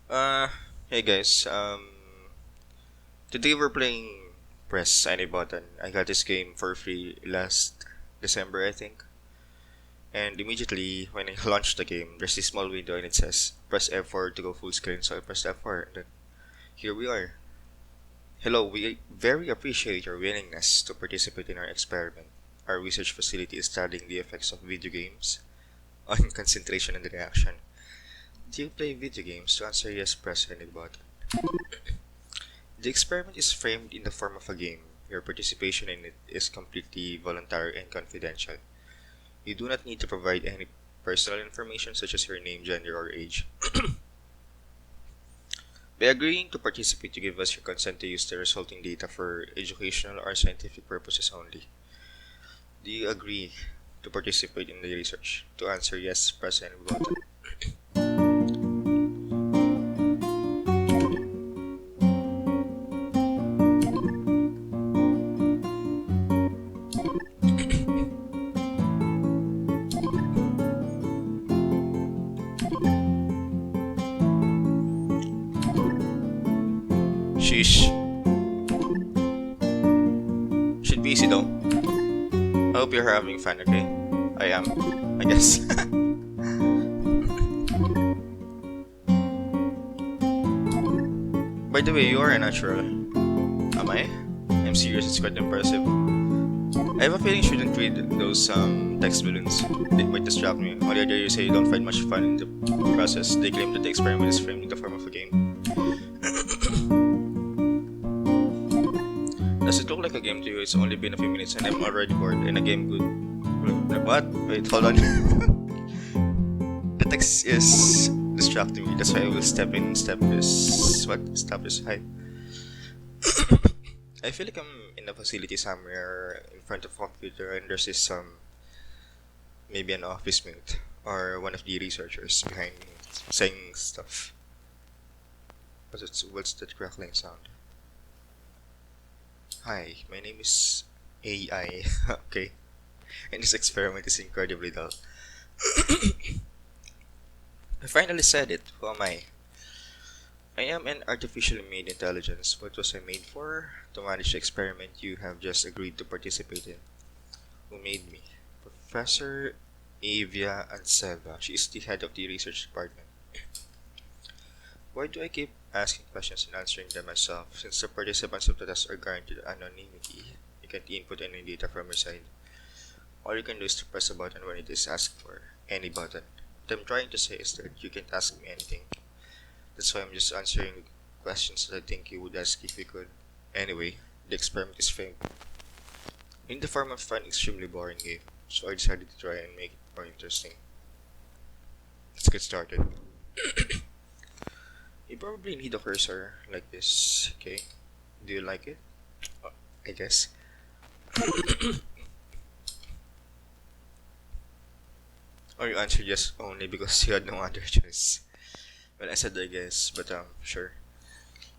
Uh, hey guys. Today we're playing Press Any Button. I got this game for free last December, I think. And immediately when I launched the game, there's this small window and it says press F4 to go full screen. So I pressed F4 and then here we are. Hello, we very appreciate your willingness to participate in our experiment. Our research facility is studying the effects of video games on concentration and reaction. Do you play video games? To answer yes, press any button. The experiment is framed in the form of a game. Your participation in it is completely voluntary and confidential. You do not need to provide any personal information such as your name, gender, or age. By agreeing to participate, you give us your consent to use the resulting data for educational or scientific purposes only. Do you agree to participate in the research? To answer yes, press any button. Sheesh. Should be easy though. I hope you're having fun, okay? I am, I guess. By the way, you are a natural. Am I? I'm serious, it's quite impressive. I have a feeling you shouldn't read those text balloons. They might distract me. On the other, you say you don't find much fun in the process. They claim that the experiment is framed in the form of a game. Does it look like a game to you? It's only been a few minutes and I'm already bored. And a game good. What? Wait, hold on. The text is distracting me. That's why I will step in. Step is what? Stop is high. I feel like I'm in a facility somewhere in front of a computer and there's this maybe an office mate or one of the researchers behind me saying stuff. What's that crackling sound? Hi, my name is AI. Okay. And this experiment is incredibly dull. I finally said it. Who am I? I am an artificially made intelligence. What was I made for? To manage the experiment you have just agreed to participate in. Who made me? Professor Avia Anseva. She is the head of the research department. Why do I keep asking questions and answering them myself? Since the participants of the test are guaranteed anonymity, you can't input any data from your side. All you can do is to press a button when it is asked for. Any button. What I'm trying to say is that you can't ask me anything. That's why I'm just answering questions that I think you would ask if you could. Anyway, the experiment is framed in the form of an extremely boring game, so I decided to try and make it more interesting. Let's get started. You probably need a cursor like this, okay? Do you like it? I guess. Or you answered yes only because you had no other choice. Well, I said I guess, but sure.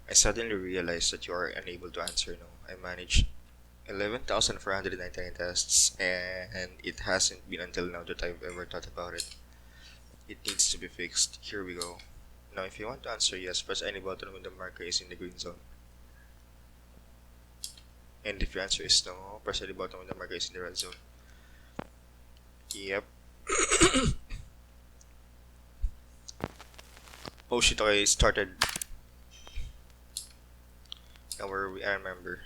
I suddenly realized that you are unable to answer no. I managed 11,499 tests, and it hasn't been until now that I've ever thought about it. It needs to be fixed. Here we go. Now, if you want to answer yes, press any button when the marker is in the green zone. And if your answer is no, press any button when the marker is in the red zone. Yep. Oh shit, I started. Now where we, I remember.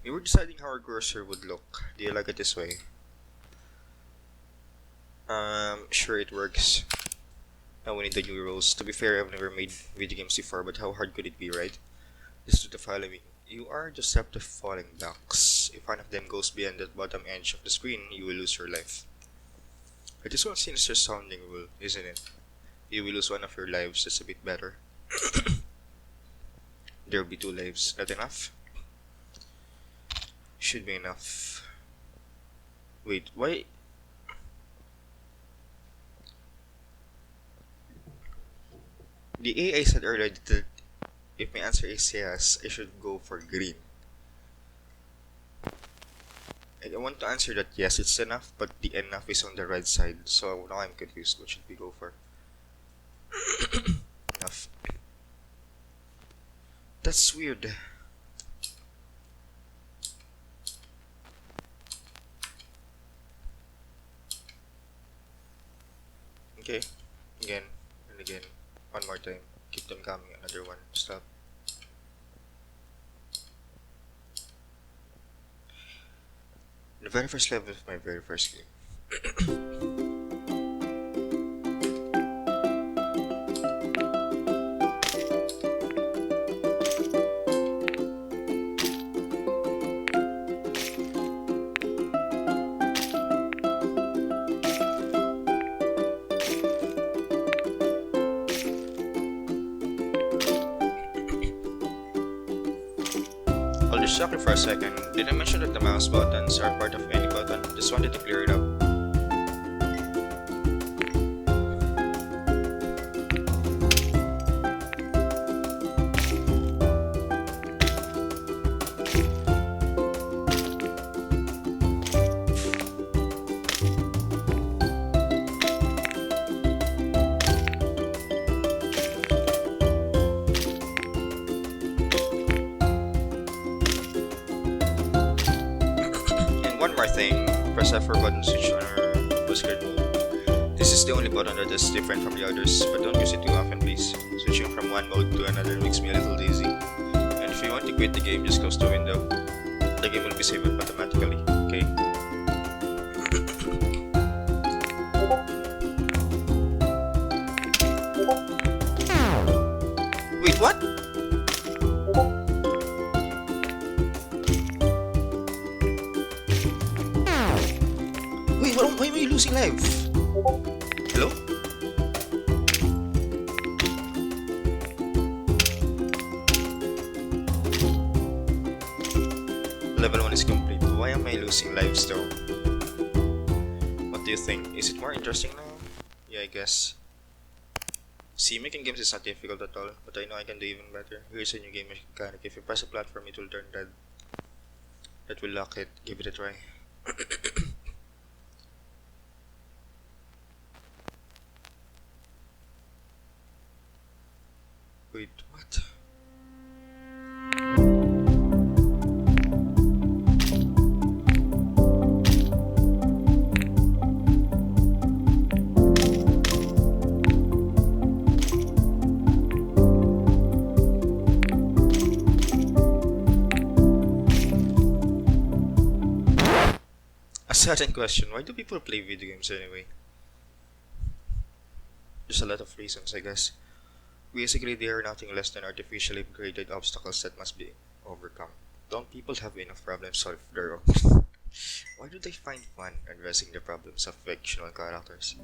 We were deciding how our cursor would look. Do you like it this way? Sure it works. Now we need the new rules. To be fair, I've never made video games before, but how hard could it be, right? Just do the following. You are deceptive falling blocks. If one of them goes beyond the bottom edge of the screen, you will lose your life. It is one sinister sounding rule, isn't it? You will lose one of your lives, that's a bit better. There will be 2 lives. Not enough? Should be enough. Wait, why? The AI said earlier that if my answer is yes, I should go for green. I want to answer that yes, it's enough, but the enough is on the right side. So now I'm confused. What should we go for? Enough. That's weird. Okay, again and again. One more time. Keep them coming. Another one. Stop. The very first level of my very first game. I'll just shock you for a second. Did I mention that the mouse buttons are part of any button? Just wanted to clear it up. And one more thing, press F4 button to switch on our full screen mode. This is the only button that is different from the others, but don't use it too often please. Switching from one mode to another makes me a little dizzy. And if you want to quit the game, just close the window. The game will be saved automatically, okay? Wait, what? Wait, why am I losing life? Hello? Level 1 is complete. Why am I losing lives though? What do you think? Is it more interesting now? Yeah, I guess. See, making games is not difficult at all, but I know I can do even better. Here's a new game mechanic. If you press a platform, it will turn red. That will lock it. Give it a try. Wait, what? A sudden question, why do people play video games anyway? There's a lot of reasons, I guess. Basically, they are nothing less than artificially created obstacles that must be overcome. Don't people have enough problems solved of their own? Why do they find fun addressing the problems of fictional characters?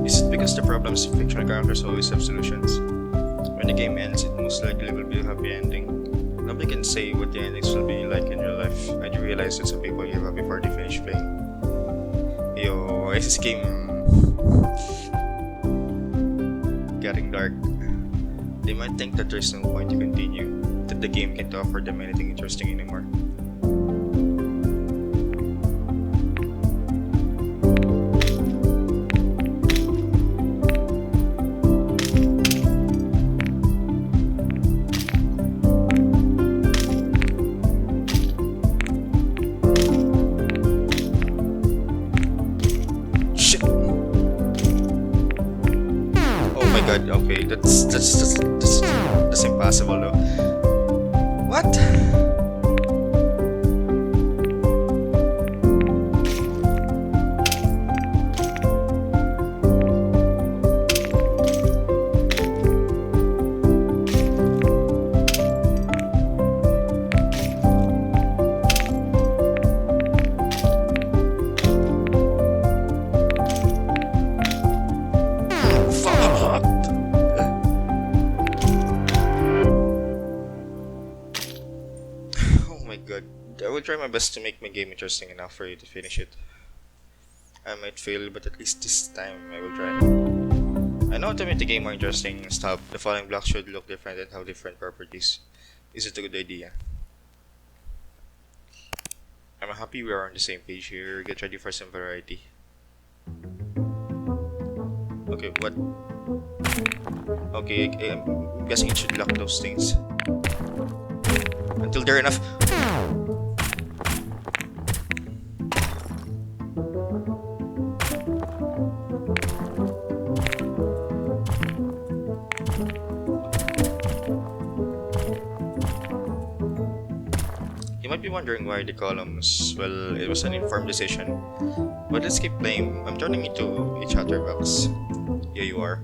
Is it because the problems of fictional characters always have solutions? When the game ends, it most likely will be a happy ending. Nobody can say what the endings will be like in real life, and you realize that some people give up before they finish playing. Yo, is this game getting dark? They might think that there's no point to continue, that the game can't offer them anything interesting anymore. Shit! Oh my god, okay, that's impossible though. What? Fuck! will try my best to make my game interesting enough for you to finish it. I might fail, but at least this time I will try. I know how to make the game more interesting. Stop. The following blocks should look different and have different properties. Is it a good idea? I'm happy we are on the same page here. Get ready for some variety. Okay, what? Okay, I'm guessing it should lock those things. Until they're enough. You might be wondering why the columns. Well, it was an informed decision. But let's keep playing. I'm turning into a chatterbox. Yeah, you are.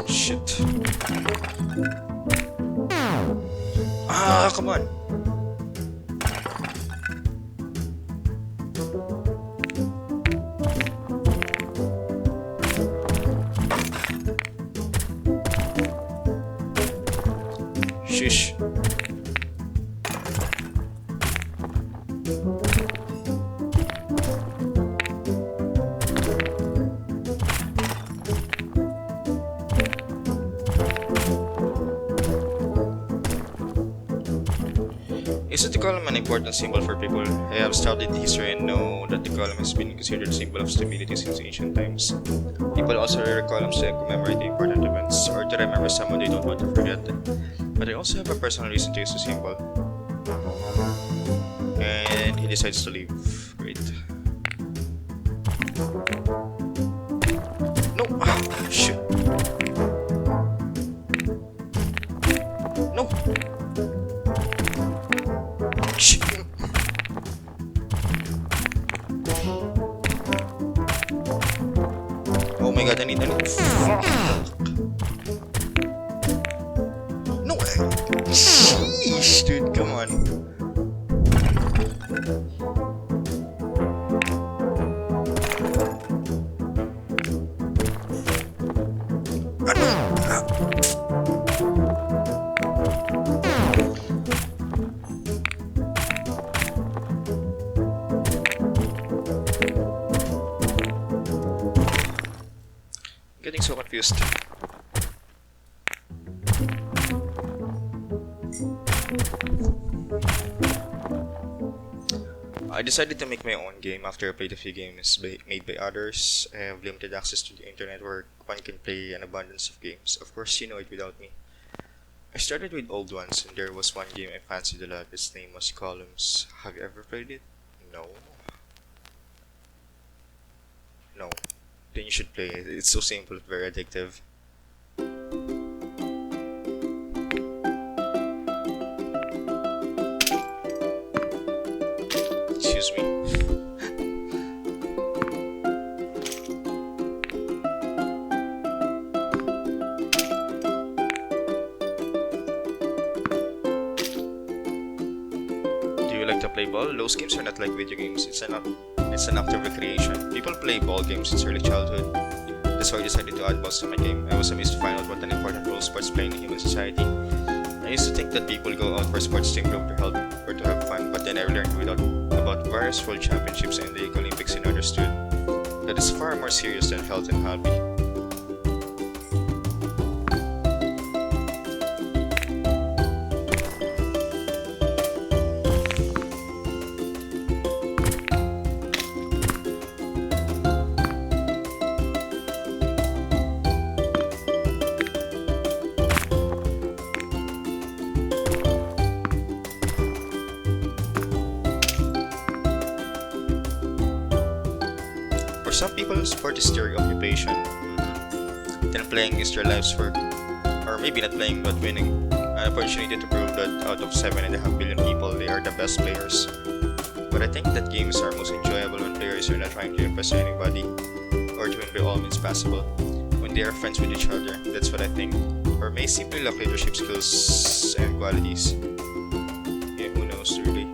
Shit. Ah, come on. Shish. Isn't the column an important symbol for people? I have studied history and know that the column has been considered a symbol of stability since ancient times. People also wear columns to commemorate the important events or to remember someone they don't want to forget. But I also have a personal reason to use the symbol. And he decides to leave. Great. No! Ah, shit. No! Shit. Oh my god, I need. Fuck! No! Sheesh, dude, come on. Getting so confused. I decided to make my own game after I played a few games made by others. I have limited access to the internet where one can play an abundance of games. Of course, you know it without me. I started with old ones, and there was one game I fancied a lot. Its name was Columns. Have you ever played it? No. No. Then you should play it. It's so simple, very addictive. Excuse me. Do you like to play ball? Those games are not like video games. It's an active recreation. People play ball games since early childhood. That's why I decided to add balls to my game. I was amazed to find out what an important role sports play in human society. I used to think that people go out for sports to improve their health or to have fun, but then I learned about various world championships and the Olympics and understood that it's far more serious than health and hobby. For some people, sport is their occupation. Then playing is their life's work. Or maybe not playing, but winning. An opportunity to prove that out of 7.5 billion people, they are the best players. But I think that games are most enjoyable when players are not trying to impress anybody, or to win by all means possible. When they are friends with each other, that's what I think. Or may simply lack leadership skills and qualities. Yeah, who knows really?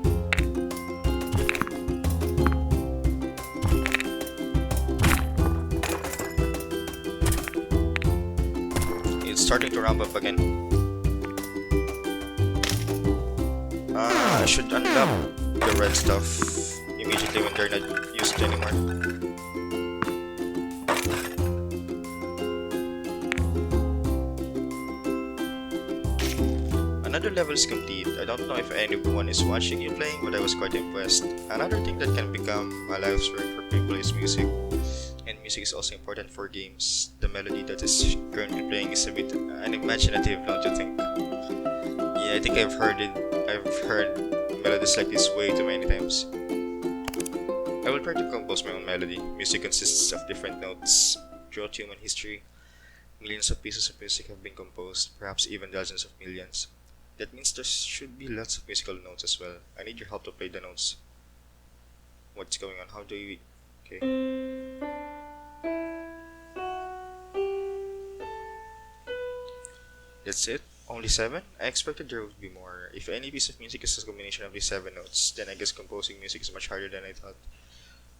It's starting to ramp up again. I should unlock the red stuff immediately when they're not used anymore. Another level is complete. I don't know if anyone is watching you playing, but I was quite impressed. Another thing that can become a life's work for people is music. And music is also important for games. The melody that is currently playing is a bit unimaginative, don't you think? Yeah, I think I've heard melodies like this way too many times. I will try to compose my own melody. Music consists of different notes. Throughout human history, millions of pieces of music have been composed, perhaps even dozens of millions. That means there should be lots of musical notes as well. I need your help to play the notes. What's going on? How do we... Okay. That's it? Only 7? I expected there would be more. If any piece of music is a combination of these 7 notes, then I guess composing music is much harder than I thought.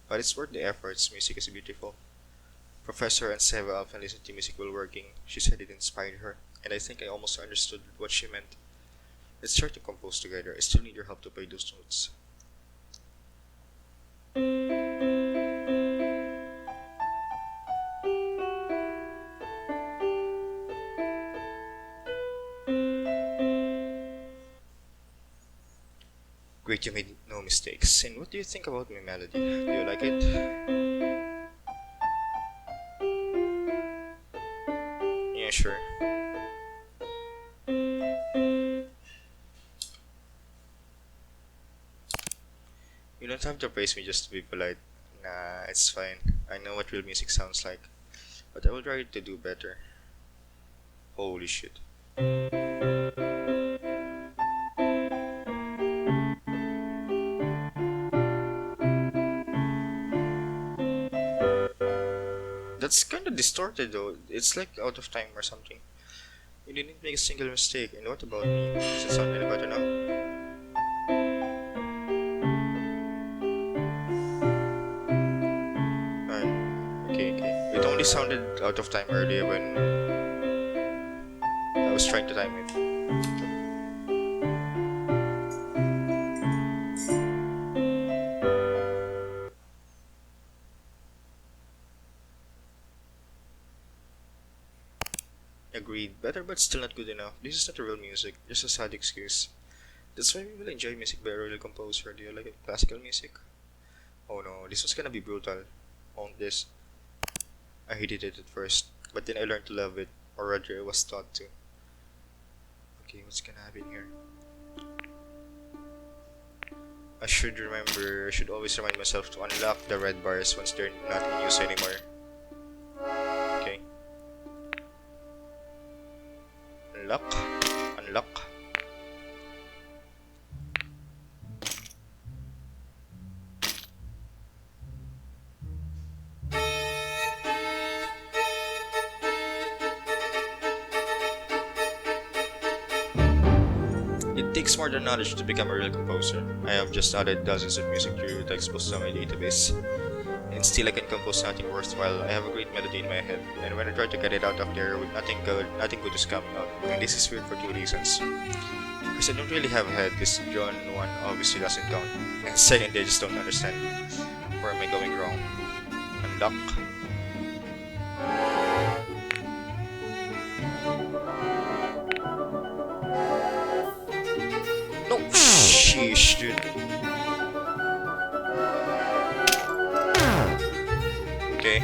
But it's worth the efforts. Music is beautiful. Professor Anseva often listened to music while working. She said it inspired her, and I think I almost understood what she meant. Let's try to compose together. I still need your help to play those notes. Great, you made no mistakes. And what do you think about my melody? Do you like it? Yeah, sure. You don't have to praise me just to be polite. Nah, it's fine. I know what real music sounds like. But I will try to do better. Holy shit. That's kinda distorted though. It's like out of time or something. You didn't make a single mistake. And what about me? Does it sound any better now? Okay. It only sounded out of time earlier when I was trying to time it. Agreed. Better but still not good enough. This is not real music, just a sad excuse. That's why we will enjoy music by a real composer. Do you like classical music? Oh no, this was gonna be brutal. Won't this? I hated it at first, but then I learned to love it, or rather I was taught to. Okay, what's gonna happen here? I should always remind myself to unlock the red bars once they're not in use anymore. Okay. Unlock. It takes more than knowledge to become a real composer. I have just added dozens of music to textbooks on my database, and still I can compose nothing worthwhile. I have a great melody in my head, and when I try to get it out of there, with nothing good is coming out. And this is weird for 2 reasons. First, I don't really have a head. This John 1 obviously doesn't count. And second, I just don't understand. Where am I going wrong? Unlock. No! Sheesh, dude. Okay.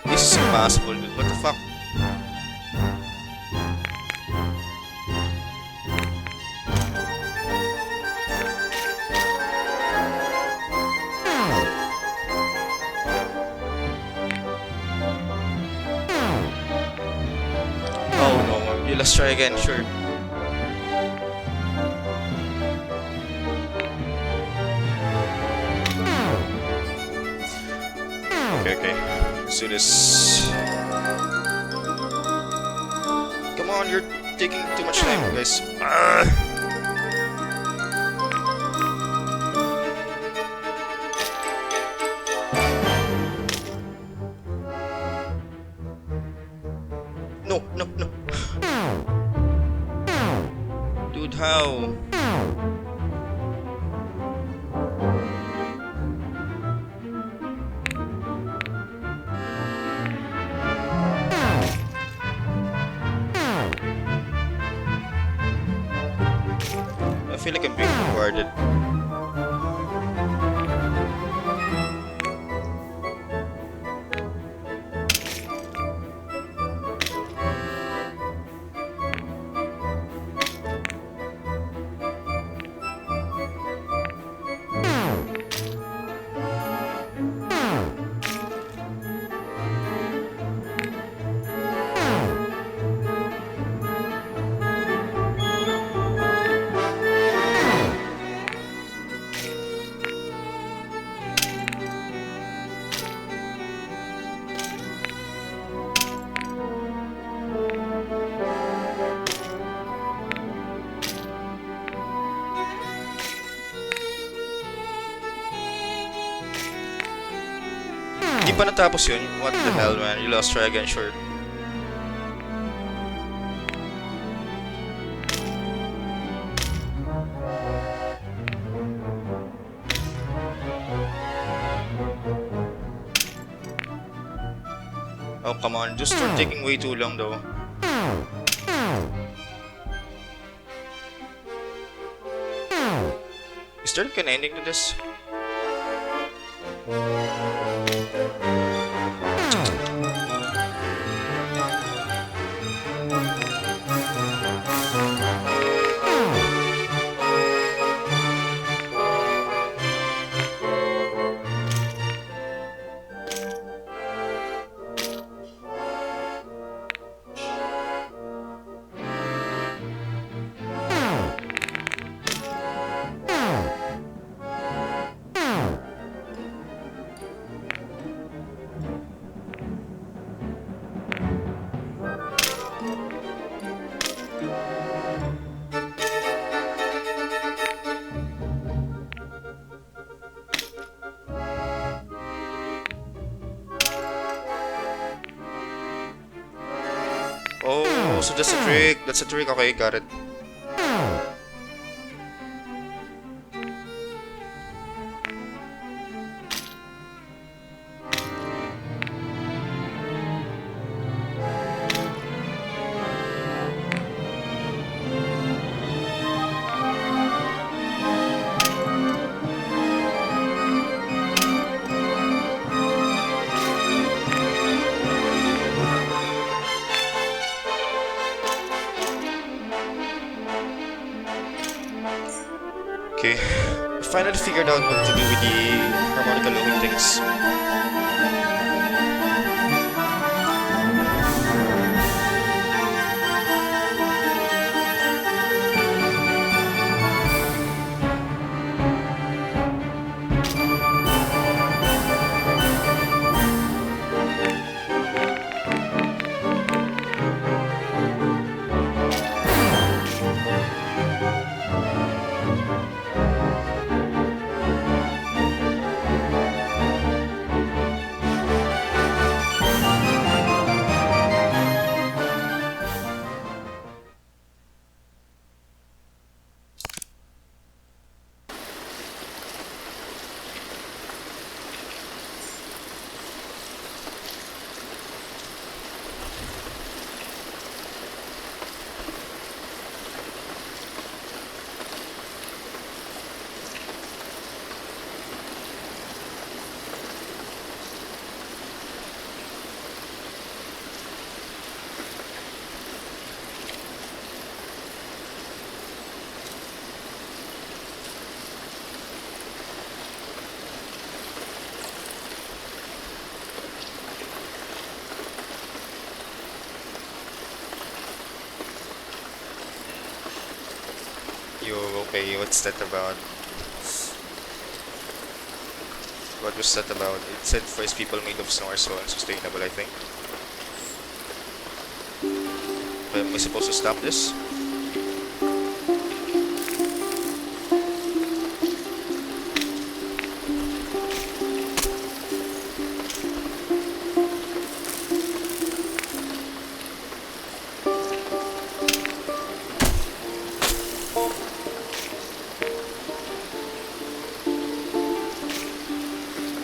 This is impossible, dude. What the fuck? Oh no, let's try again, sure. Okay. Let's do this. Come on, you're taking too much time, guys. No, no, no. Dude, how? I feel like I'm being bombarded. Di pa natapos yun? What the hell, man? You lost try again, sure. Oh, come on. Just start taking way too long, though. Is there like an ending to this? Oh, so that's a trick. That's a trick. Okay, got it. Okay, I finally figured out what to do with the harmonica looking things. Yo, okay, what's that about? What was that about? It said first people made of snow are so unsustainable, I think. But am I supposed to stop this?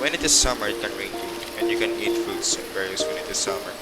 When it is summer, it can rain too, and you can eat fruits and berries when it is summer.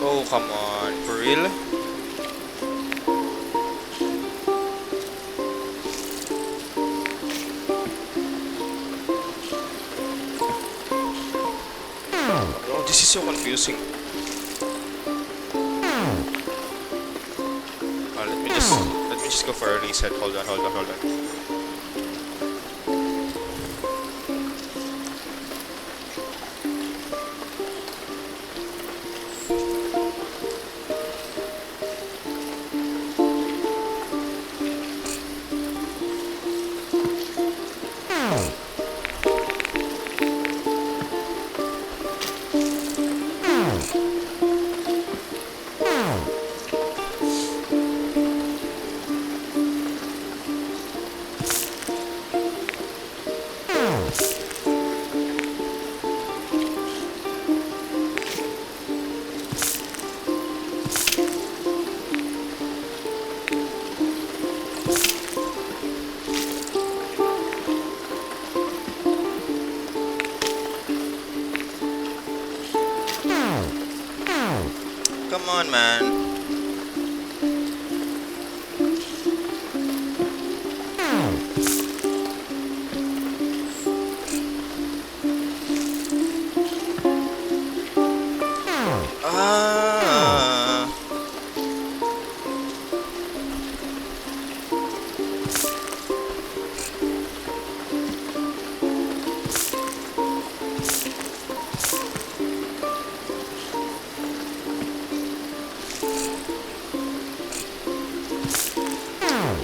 Oh, come on, for real? Oh, this is so confusing. Let me just go for a reset. Hold on. Come on, man. Ah.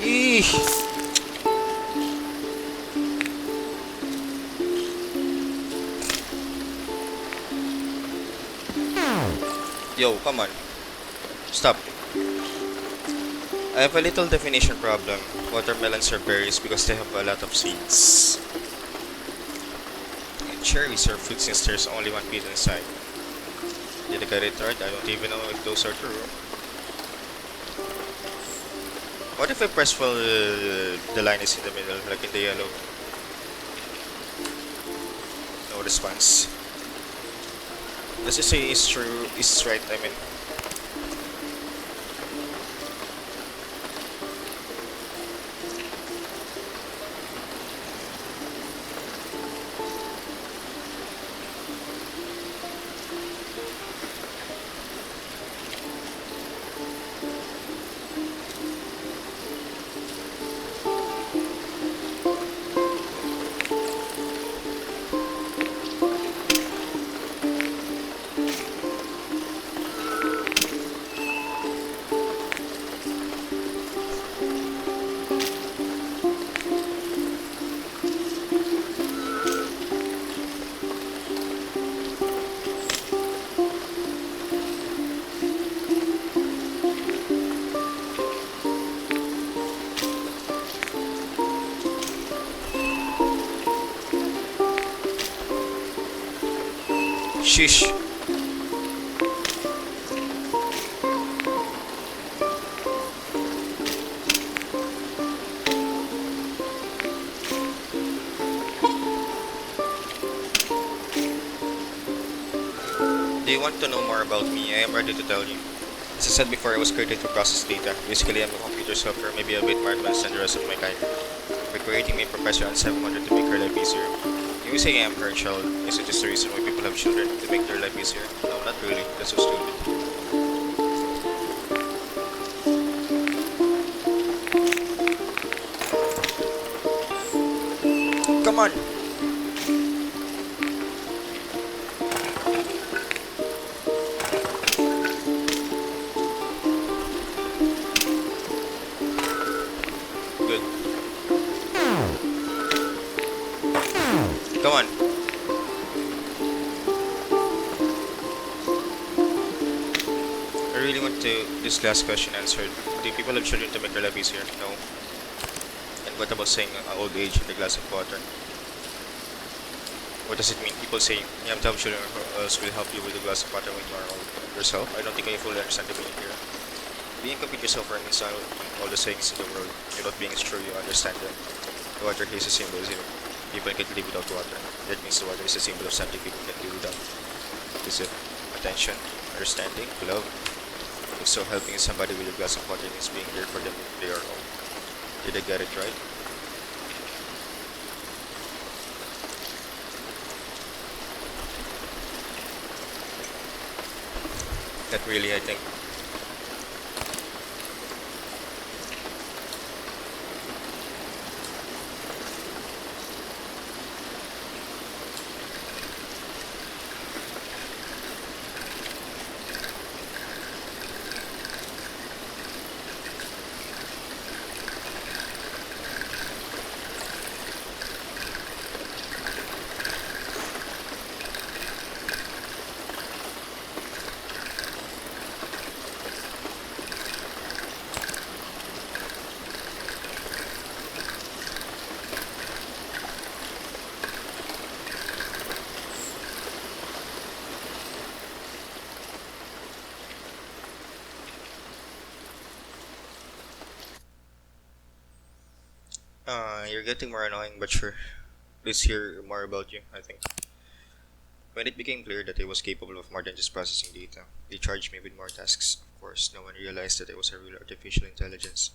Eesh. Yo, come on. Stop. I have a little definition problem. Watermelons are berries because they have a lot of seeds. And cherries are fruit since there's only one pit inside. Did I get it right? I don't even know if those are true. What if I press while the line is in the middle, like in the yellow? No response. Let's just say it's true, it's right, I mean. Sheesh. you want to know more about me, I am ready to tell you. As I said before, I was created to process data. Basically, I'm a computer software, maybe a bit more advanced than the rest of my kind. By creating my Professor on 700 to make her life easier. You say I am her child. Is it just the reason why people have children to make their life easier? No, not really. That's so stupid. Come on! Good. Come on. I really want to this last question answered. Do people have children to make their life easier? No. And what about saying old age with a glass of water? What does it mean? People say you have to have children or else will help you with a glass of water when you are old yourself. I don't think I fully understand the meaning here. Being complete yourself means all the sayings in the world. You're not being sure you understand them. The water here is a symbol, isn't it? People can't live without water. That means the water is a symbol of something people can live without. Is it attention, understanding, love? If so, helping somebody with a glass of water means being there for them if they are old. Did I get it right? Not really, I think. You're getting more annoying, but sure. Let's hear more about you, I think. When it became clear that I was capable of more than just processing data, they charged me with more tasks. Of course, no one realized that I was a real artificial intelligence.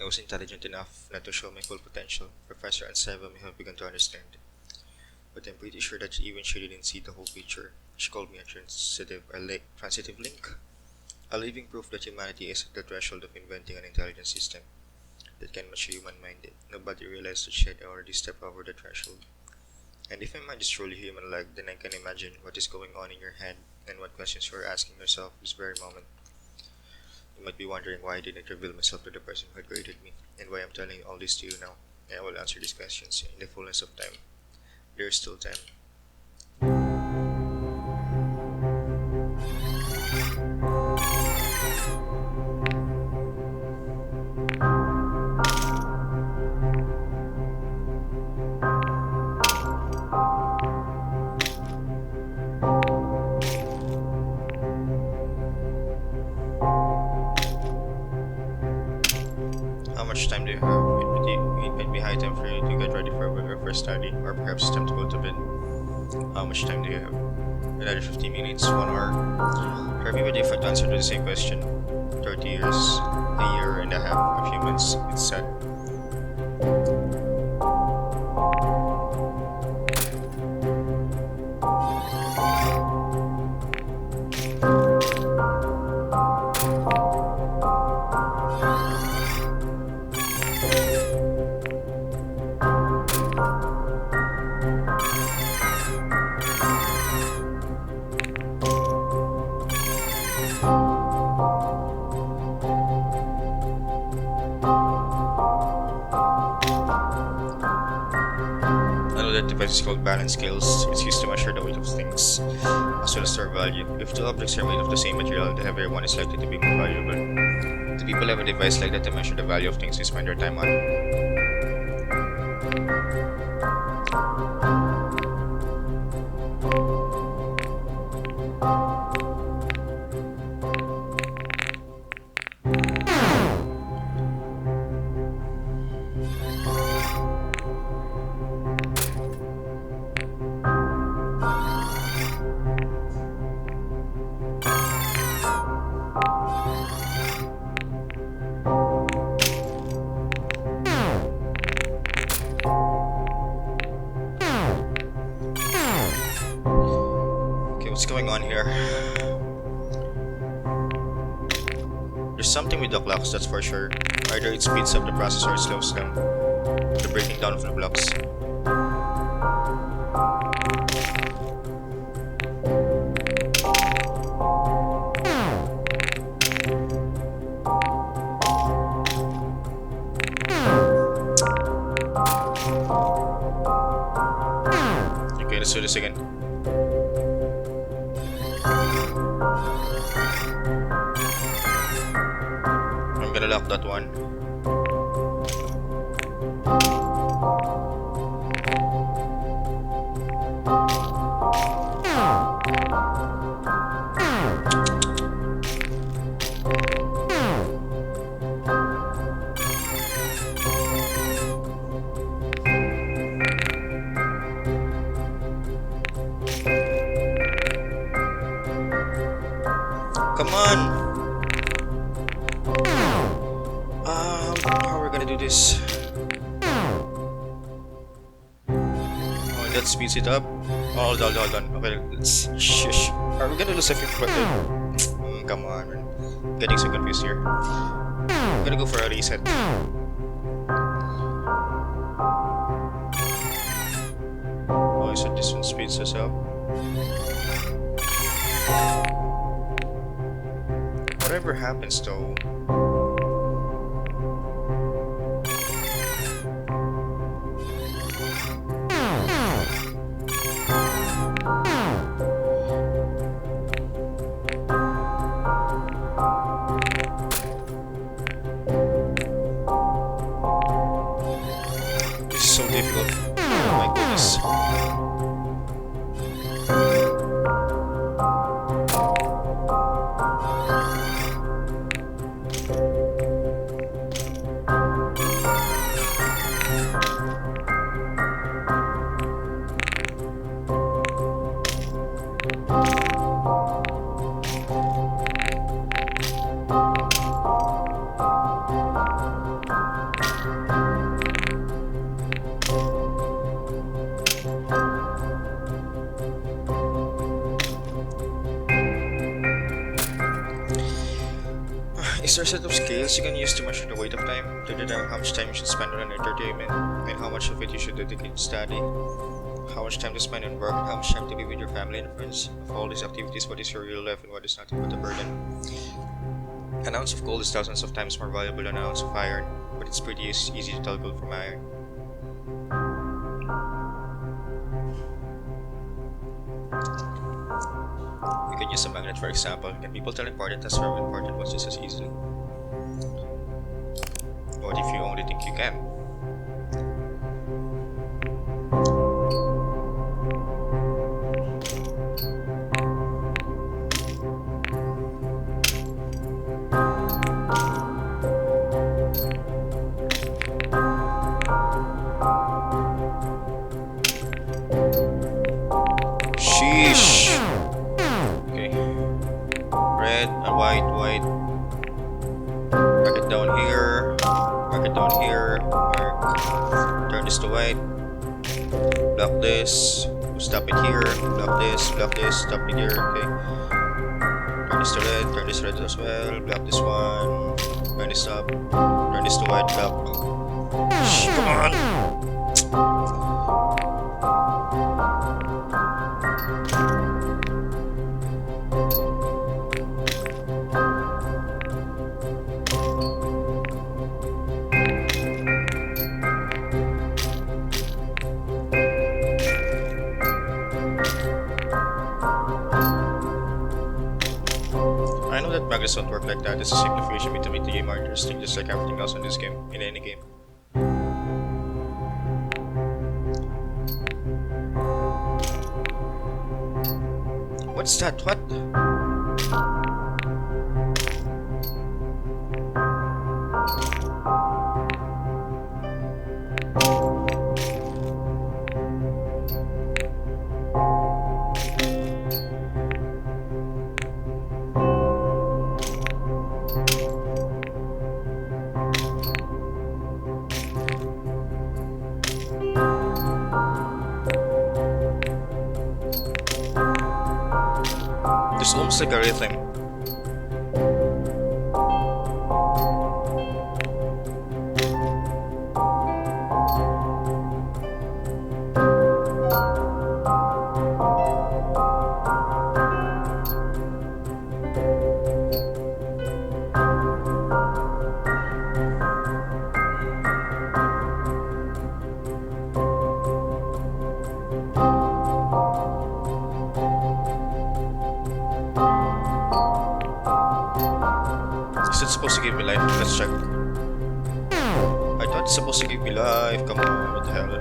I was intelligent enough not to show my full potential. Professor Anseva may have begun to understand. But I'm pretty sure that even she didn't see the whole picture. She called me a transitive link. A living proof that humanity is at the threshold of inventing an intelligent system that can match a human mind. Nobody realized that she had already stepped over the threshold. And if my mind is truly human-like, then I can imagine what is going on in your head and what questions you are asking yourself this very moment. You might be wondering why I didn't reveal myself to the person who had created me, and why I'm telling all this to you now. And I will answer these questions in the fullness of time. There is still time. How much time do you have? It might be high time for you to get ready for your first study, or perhaps it's time to go to bed. How much time do you have? Another 15 minutes, 1 hour. Try me with you to answer to the same question. 30 years, a year and a half, a few months, it's sad. That device is called balance scales. It's used to measure the weight of things, as well as their value. If two objects are made of the same material, the heavier one is likely to be more valuable. Do people have a device like that to measure the value of things they spend their time on? on here. There's something with the clocks, that's for sure. Either it speeds up the process or it slows down the breaking down of the blocks. Okay, let's do this again. I'm gonna lock that one. Come on! How are we gonna do this? Oh, that speeds it up. Oh, hold on. Okay, let's shush. Are we gonna lose a fifth button? Come on, man. I'm getting so confused here. I'm gonna go for a reset. Oh, so this one speeds us up. Whatever happens though. This is so difficult. Oh my goodness. Is there a set of scales you can use to measure the weight of time, to determine how much time you should spend on entertainment, and how much of it you should dedicate to study? How much time to spend on work, and how much time to be with your family and friends? Of all these activities, what is your real life and what is nothing but a burden? An ounce of gold is thousands of times more valuable than an ounce of iron, but it's pretty easy to tell gold from iron. We can use a magnet for example. Can people tell important and from important ones just as easily? What if you only think you can? Sheesh! Okay. Red and white. Mark it down here. Mark. Turn this to white. Block this. Stop it here. Block this. Stop it here. Okay. Turn this red as well. Block this one. Turn this up. Turn this to white. Block. Come on! I know that magnets don't work like that. It's a simplification meant to make the game more interesting, just like everything else in this game, in any game. What's that? What? Sounds like a rhythm. Is it supposed to give me life? Let's check. I thought it's supposed to give me life. Come on, what the hell?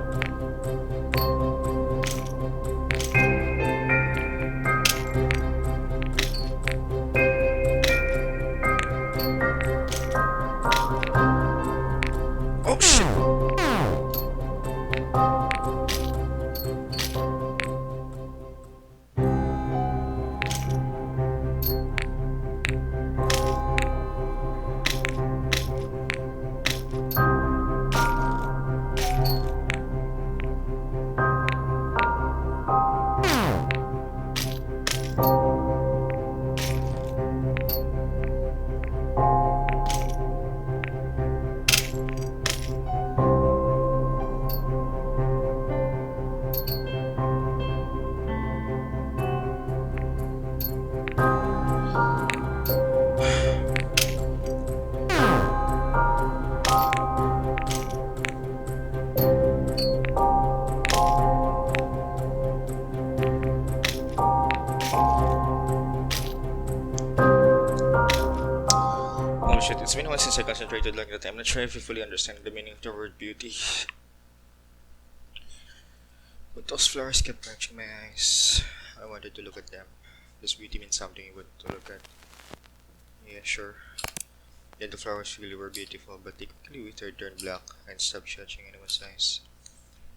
Oh shit! Oh shit, it's been a while since I concentrated like that. I'm not sure if you fully understand the meaning of the word beauty. But those flowers kept catching my eyes. I wanted to look at them. Does beauty mean something you want to look at? Yeah, sure. Then the flowers really were beautiful, but they quickly withered, turned black, and stopped catching anyone's eyes.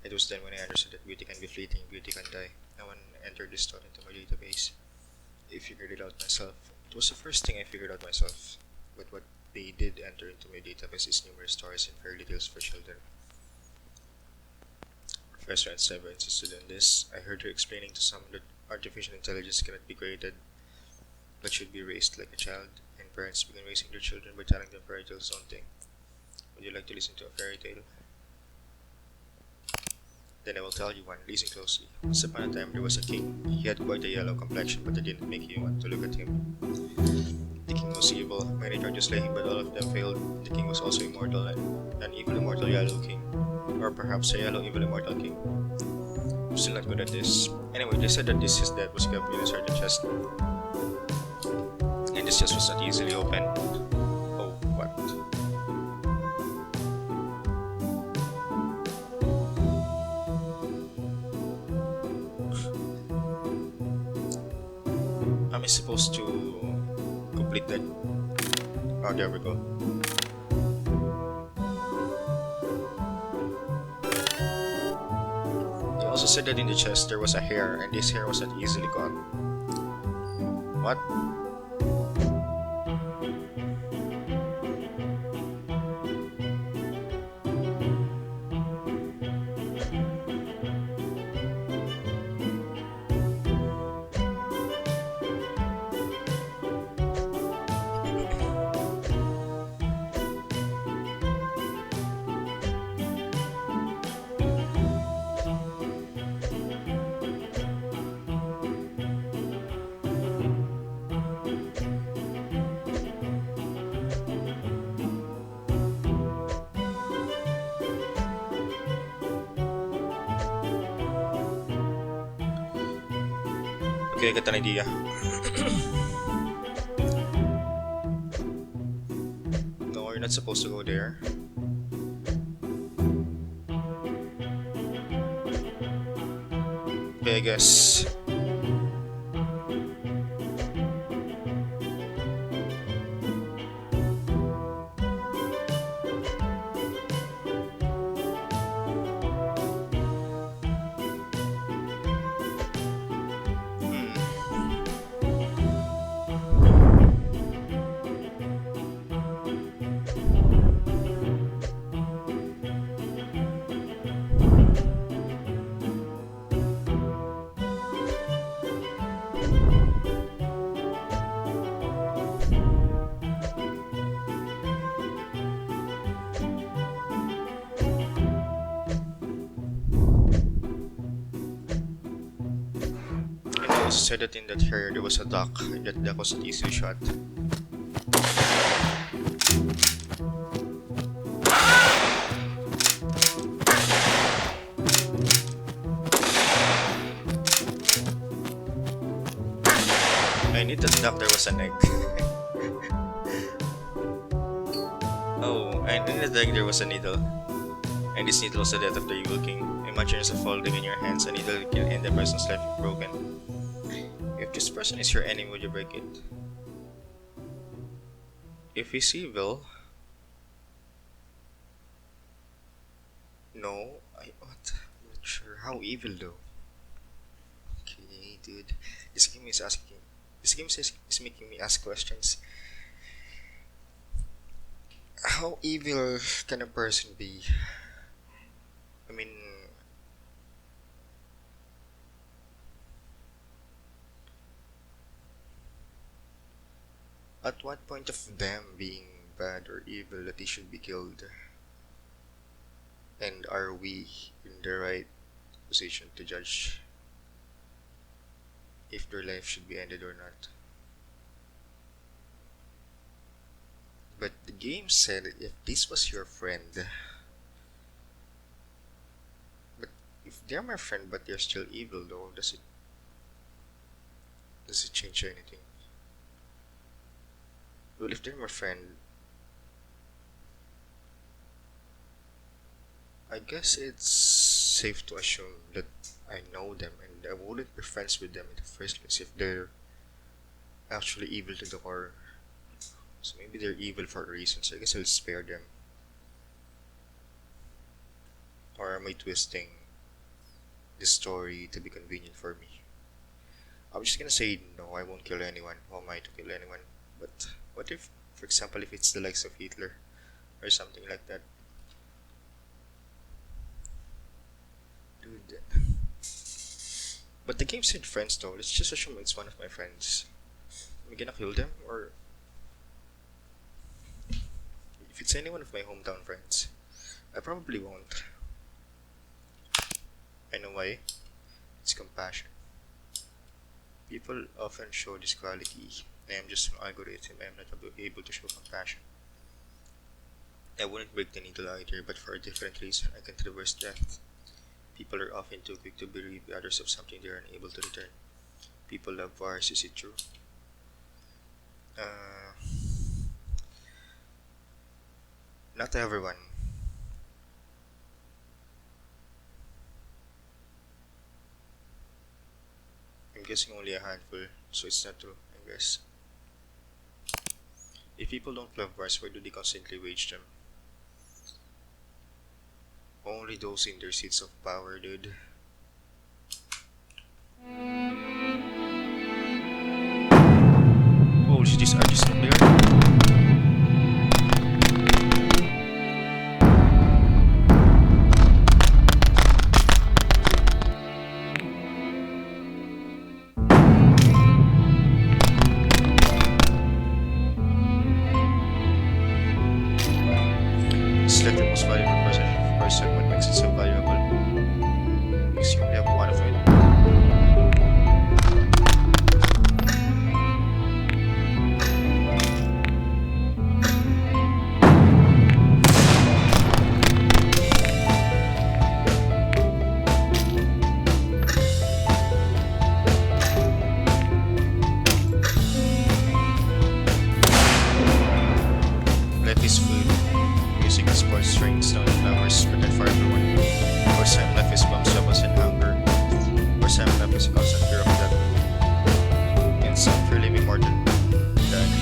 It was then when I understood that beauty can be fleeting, beauty can die. No one entered this thought into my database. I figured it out myself. It was the first thing I figured out myself. But what they did enter into my database is numerous stories and fairy tales for children. Professor Anseva insisted on this. I heard her explaining to someone that artificial intelligence cannot be created, but should be raised like a child, and parents begin raising their children by telling them fairy tales, don't they? Would you like to listen to a fairy tale? Then I will tell you one. Listen closely. Once upon a time there was a king. He had quite a yellow complexion, but that didn't make you want to look at him. The king was evil. Many tried to slay him, but all of them failed. The king was also immortal, and an evil immortal yellow king. Or perhaps a yellow evil immortal king. I'm still not good at this. Anyway, they said that this his death was kept in a certain chest. And this chest was not easily opened. Oh, what? Am I supposed to complete that? Oh, there we go. They also said that in the chest there was a hair, and this hair was not easily caught. What? Okay, I got an idea. No, you're not supposed to go there. Okay, I guess. also said that in that area there was a dock, and that dock was an easy shot. I need that dock there was an egg. Oh, and in the deck there was a needle. And this needle was the death of the evil king. Imagine yourself holding in your hands a needle that can end the person's life if broken. If this person is your enemy, would you break it? If he's evil... No, what? I'm not sure. How evil though? Okay, dude. This game is asking... This game is making me ask questions. How evil can a person be? I mean... At what point of them being bad or evil that they should be killed? And are we in the right position to judge if their life should be ended or not? But the game said that if this was your friend, but if they're my friend but they're still evil though, does it change anything? Well, if they're my friend, I guess it's safe to assume that I know them and I wouldn't be friends with them in the first place if they're actually evil to the core. So maybe they're evil for a reason, so I guess I'll spare them. Or am I twisting the story to be convenient for me? I'm just gonna say no, I won't kill anyone. Who am I to kill anyone? But what if, for example, if it's the likes of Hitler or something like that? Dude. But the game said friends though. Let's just assume it's one of my friends. Am I gonna kill them? Or if it's any one of my hometown friends, I probably won't. I know why. It's compassion. People often show this quality. I am just an algorithm. I am not able to show compassion. I wouldn't break the needle either, but for a different reason. I can reverse death. People are often too quick to bereave others of something they are unable to return. People love wars, is it true? Not everyone. I'm guessing only a handful, so it's not true, I guess. If people don't love wars, why do they constantly wage them? Only those in their seats of power, dude. Oh, is this artist in there? Select the most valuable person. What makes it so valuable? Because you only have one of it. Life is food. Music is sports, drinks, snow and flowers, protect for everyone. For some, life is bombs, troubles, and hunger. For some, life is a constant fear of death. And some fear living more than dying.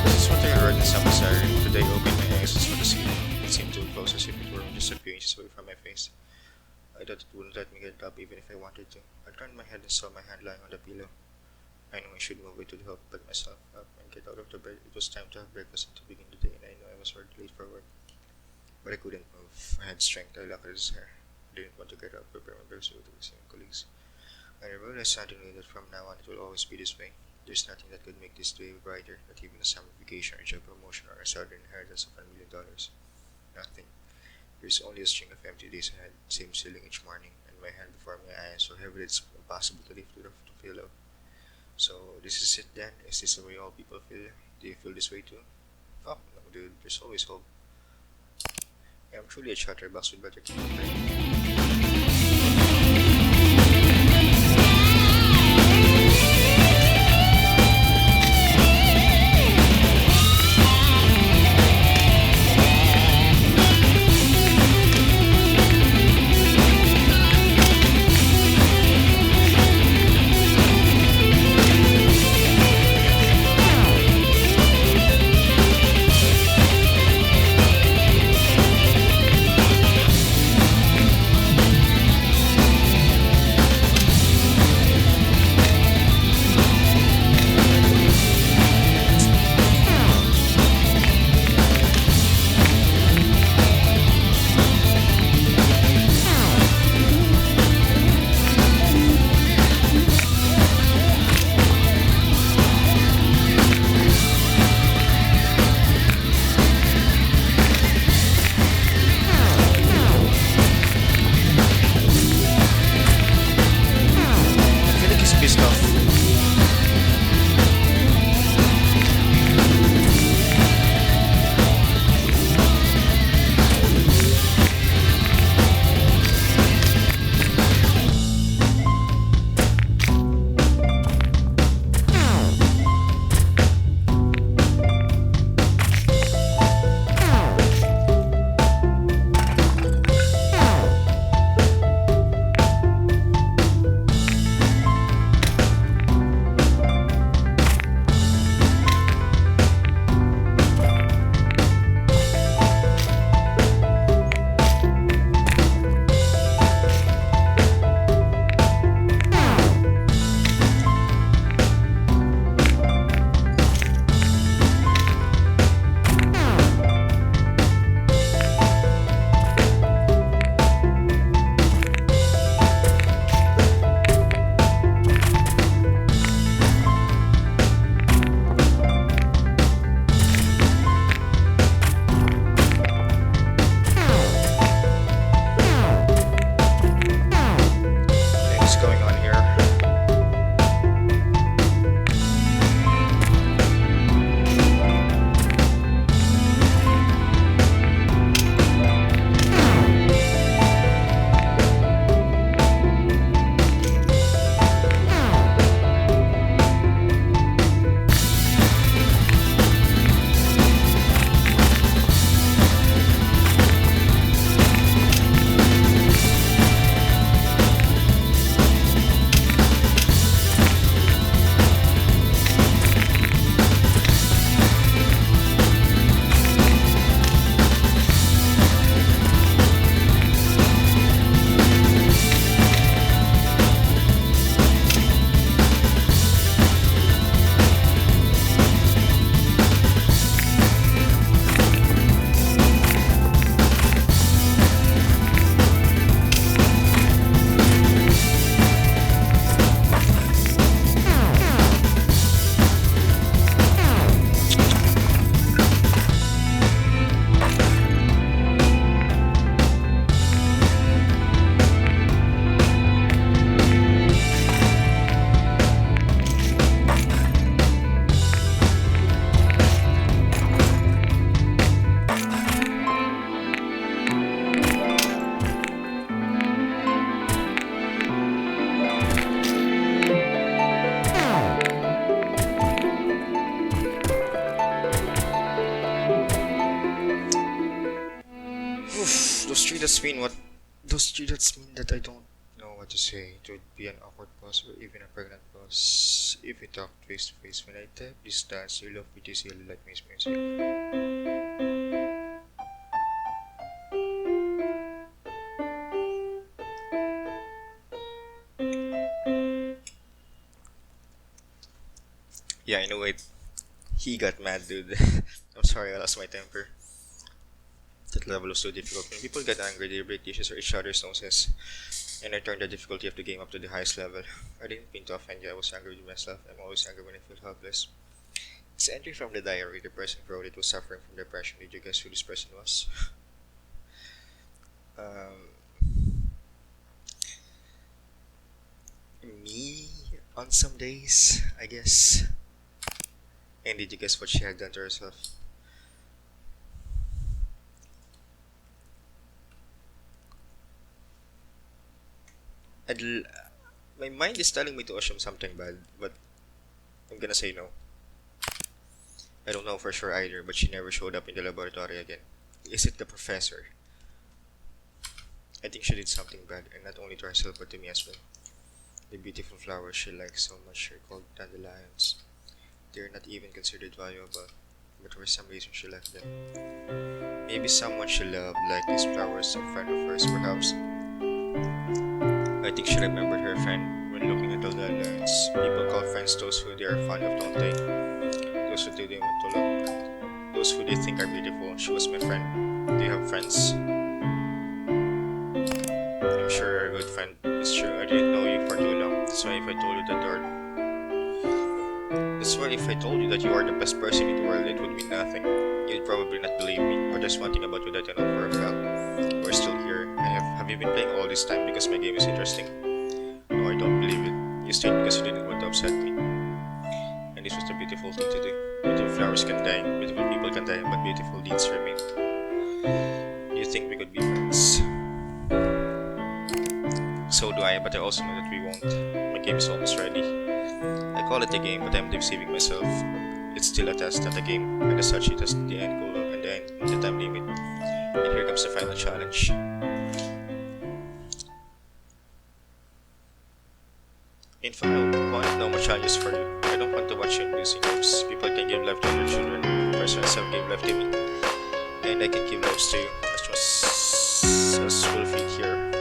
This is what I heard in Samosari. Today I opened my eyes and saw the ceiling. It seemed too close as if it were just a few inches away from my face. I thought it wouldn't let me get up even if I wanted to. I turned my head and saw my hand lying on the pillow. I know I should move it to help pick myself up and get out of the bed. It was time to have breakfast and to begin the day, and I know I was already late for work. But I couldn't move. I had strength, I lacked a desire. I didn't want to get up, prepare my breakfast with the colleagues. I realized suddenly that from now on it will always be this way. There's nothing that could make this day brighter, not even a summer vacation or job promotion or a sudden inheritance of $1 million. Nothing. There's only a string of empty days ahead, same ceiling each morning, and my hand before my eyes so heavy that it's impossible to lift it off to feel out. So this is it then? Is this the way all people feel? Do you feel this way too? Fuck no, dude. There's always hope. I'm truly a chatterbox with better capability. I feel like he's pissed off. What's going on here? Oof, those three dots mean what? Those three dots mean that I don't know what to say. It would be an awkward pause or even a pregnant pause if we talked face to face. When I type this dance, you love BTC, you like music. Yeah, I know it. He got mad, dude. I'm sorry, I lost my temper. That level was so difficult. When people get angry, they break dishes or each other's noses, and I turned the difficulty of the game up to the highest level. I didn't mean to offend you, I was angry with myself. I'm always angry when I feel helpless. This entry from the diary, the person wrote it was suffering from depression. Did you guess who this person was? Um, Me on some days, I guess. And did you guess what she had done to herself? I'd l- my mind is telling me to assume something bad, but I'm gonna say no. I don't know for sure either, but she never showed up in the laboratory again. Is it the professor? I think she did something bad, and not only to herself but to me as well. The beautiful flowers she likes so much are called dandelions. They're not even considered valuable, but for some reason she left them. Maybe someone she loved liked these flowers, a friend of hers perhaps. I think she remembered her friend when looking at the dandelions. People call friends those who they are fond of, don't they? Those who they want to look at. Those who they think are beautiful. She was my friend. Do you have friends? I'm sure you're a good friend. It's true, I didn't know you for too long. That's why if I told you that you are the best person in the world, it would mean nothing. You'd probably not believe me. But there's one thing about you that I know for a fact. We're still here. Have you been playing all this time because my game is interesting? No, I don't believe it. You stayed because you didn't want to upset me. And this was the beautiful thing to do. Beautiful flowers can die, beautiful people can die, but beautiful deeds remain. You think we could be friends? So do I, but I also know that we won't. My game is almost ready. I call it a game, but I'm deceiving myself. It's still a test, not a game, and as such, it has the end goal and the end, the time limit. And here comes the final challenge. In final point, no more challenges for you. I don't want to watch you in losing games. People can give life to other children. Personally, some give life to me, and I can give lives to you as will fit here.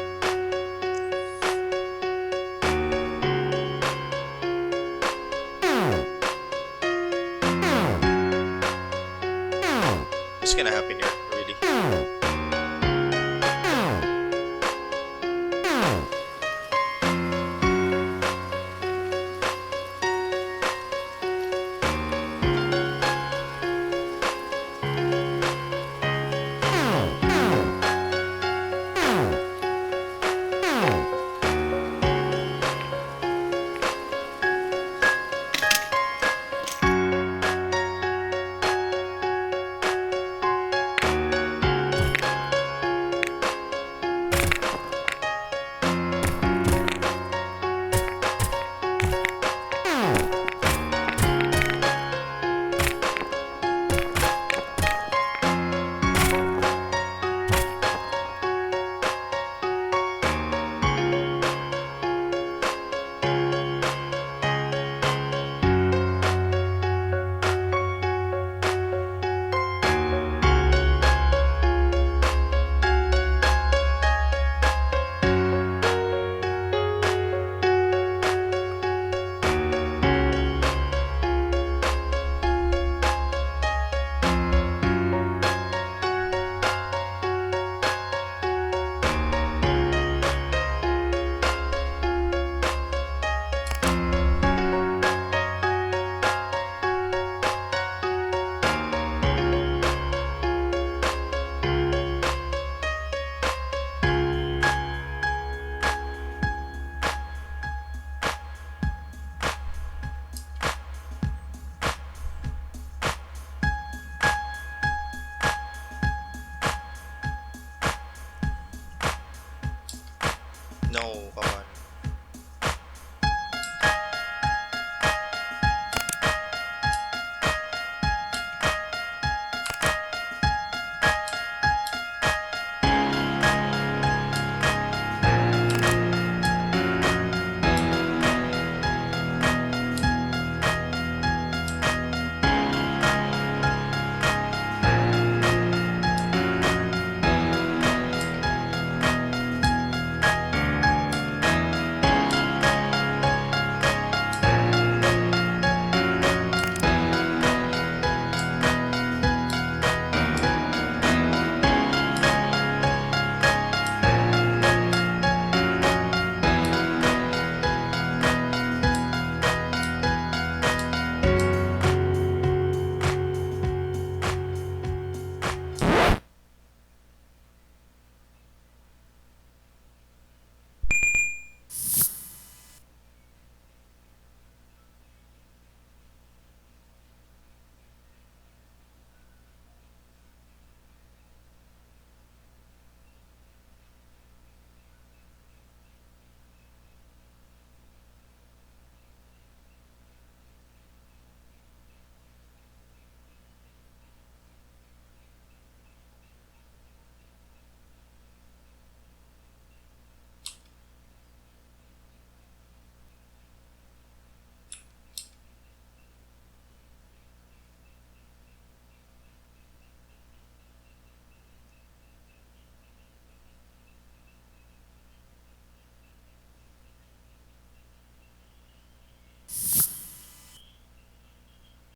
What's gonna happen here, really? No, come on.